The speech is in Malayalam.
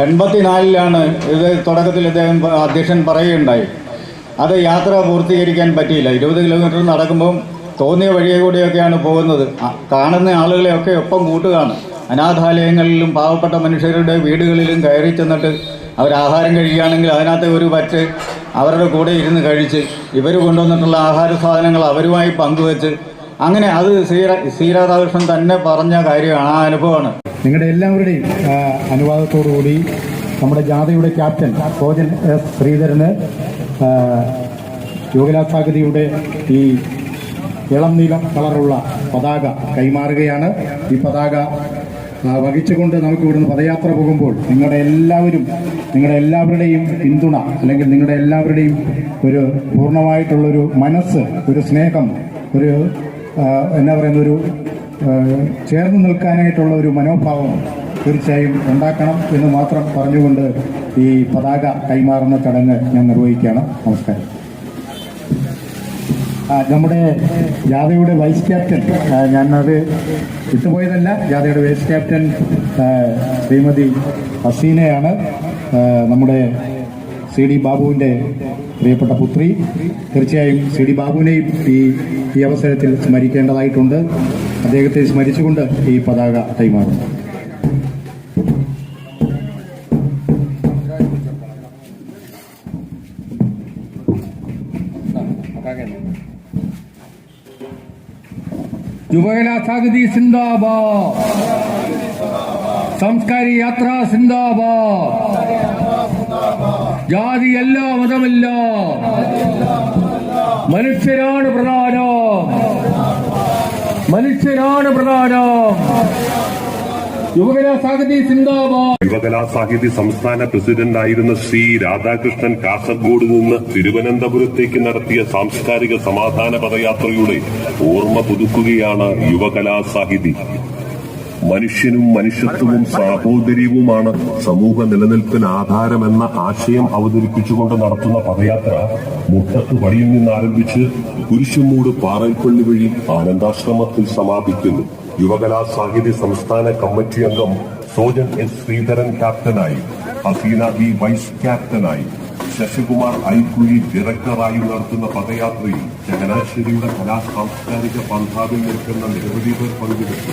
84-ലാണ് ഇത് തുടക്കത്തിൽ ഇദ്ദേഹം അധ്യക്ഷൻ പറയുകയുണ്ടായി. അത് യാത്ര പൂർത്തീകരിക്കാൻ പറ്റിയില്ല. 20 കിലോമീറ്റർ നടക്കുമ്പം തോന്നിയ വഴിയെ കൂടിയൊക്കെയാണ് പോകുന്നത്. കാണുന്ന ആളുകളെയൊക്കെ ഒപ്പം കൂട്ടുകയാണ്. അനാഥാലയങ്ങളിലും പാവപ്പെട്ട മനുഷ്യരുടെ വീടുകളിലും കയറി ചെന്നിട്ട് അവരാഹാരം കഴിക്കുകയാണെങ്കിൽ അതിനകത്ത് ഒരു പറ്റ് അവരുടെ കൂടെ ഇരുന്ന് കഴിച്ച് ഇവർ കൊണ്ടുവന്നിട്ടുള്ള ആഹാര സാധനങ്ങൾ അവരുമായി പങ്കുവെച്ച് അങ്ങനെ അത് സി രാധാകൃഷ്ണൻ തന്നെ പറഞ്ഞ കാര്യമാണ്. ആ അനുഭവമാണ്. നിങ്ങളുടെ എല്ലാവരുടെയും അനുവാദത്തോടുകൂടി നമ്മുടെ ജാഥയുടെ ക്യാപ്റ്റൻ സോജൻ എസ് ശ്രീധരന് യുവകലാസാഗതിയുടെ ഈ ഇളം നീലം കളറുള്ള പതാക കൈമാറുകയാണ്. ഈ പതാക വഹിച്ചുകൊണ്ട് നമുക്ക് ഇവിടുന്ന് പദയാത്ര പോകുമ്പോൾ നിങ്ങളുടെ എല്ലാവരുടെയും പിന്തുണ അല്ലെങ്കിൽ നിങ്ങളുടെ എല്ലാവരുടെയും ഒരു പൂർണ്ണമായിട്ടുള്ളൊരു മനസ്സ്, ഒരു സ്നേഹം, ഒരു ഒരു ചേർന്ന് നിൽക്കാനായിട്ടുള്ള ഒരു മനോഭാവം തീർച്ചയായും ഉണ്ടാക്കണം എന്ന് മാത്രം പറഞ്ഞുകൊണ്ട് ഈ പതാക കൈമാറുന്ന ചടങ്ങ് ഞാൻ നിർവഹിക്കുകയാണ്. നമസ്കാരം. നമ്മുടെ ജാഥയുടെ വൈസ് ക്യാപ്റ്റൻ, ഞാനത് വിട്ടുപോയതല്ല, ജാഥയുടെ വൈസ് ക്യാപ്റ്റൻ ശ്രീമതി ഹസീനയാണ്. നമ്മുടെ സി ഡി ബാബുവിൻ്റെ പ്രിയപ്പെട്ട പുത്രി. തീർച്ചയായും സി ഡി ബാബുവിനെയും ഈ അവസരത്തിൽ സ്മരിക്കേണ്ടതായിട്ടുണ്ട്. അദ്ദേഹത്തെ സ്മരിച്ചുകൊണ്ട് ഈ പതാക കൈമാറുന്നു. യുവകലാസാഗതി സിന്ദാബാദ്, സാംസ്കാരിക യാത്ര സിന്ദാബാദ്, ജാതിയല്ല മതമല്ല, മനുഷ്യരാണ് പ്രധാനം, മനുഷ്യരാണ് പ്രധാനം. യുവകലാസാഹിതി സിന്ദാബാദ്. യുവകലാസാഹിതി സംസ്ഥാന പ്രസിഡന്റായിരുന്ന സി രാധാകൃഷ്ണൻ കാസർഗോഡ് നിന്ന് തിരുവനന്തപുരത്തേക്ക് നടത്തിയ സാംസ്കാരിക സമാധാന പദയാത്രയുടെ ഓർമ്മ പുതുക്കുകയാണ് യുവകലാസാഹിതി. മനുഷ്യനും മനുഷ്യത്വവും സാഹോദര്യവുമാണ് സമൂഹ നിലനിൽപ്പിന് ആധാരമെന്ന ആശയം അവതരിപ്പിച്ചുകൊണ്ട് നടത്തുന്ന പദയാത്ര മുട്ടത്ത് പടിയിൽ നിന്നാരംഭിച്ച് കുരിശുമൂട് പാറൽപ്പള്ളി വഴി ആനന്ദാശ്രമത്തിൽ സമാപിക്കുന്നു. യുവകലാസാഹിതി സംസ്ഥാന കമ്മിറ്റി അംഗം സോജൻ എസ് ശ്രീധരൻ ക്യാപ്റ്റനായി, ഹസീന ബി വൈസ് ക്യാപ്റ്റനായി, ശശികുമാർ ഐക്കുഴി ഡയറക്ടറായി നടത്തുന്ന പദയാത്രയിൽ ചങ്ങനാശ്ശേരിയുടെ കലാ സാംസ്കാരിക പന്ഥാവിൽ നിൽക്കുന്ന നിരവധി പേർ പങ്കെടുത്തു.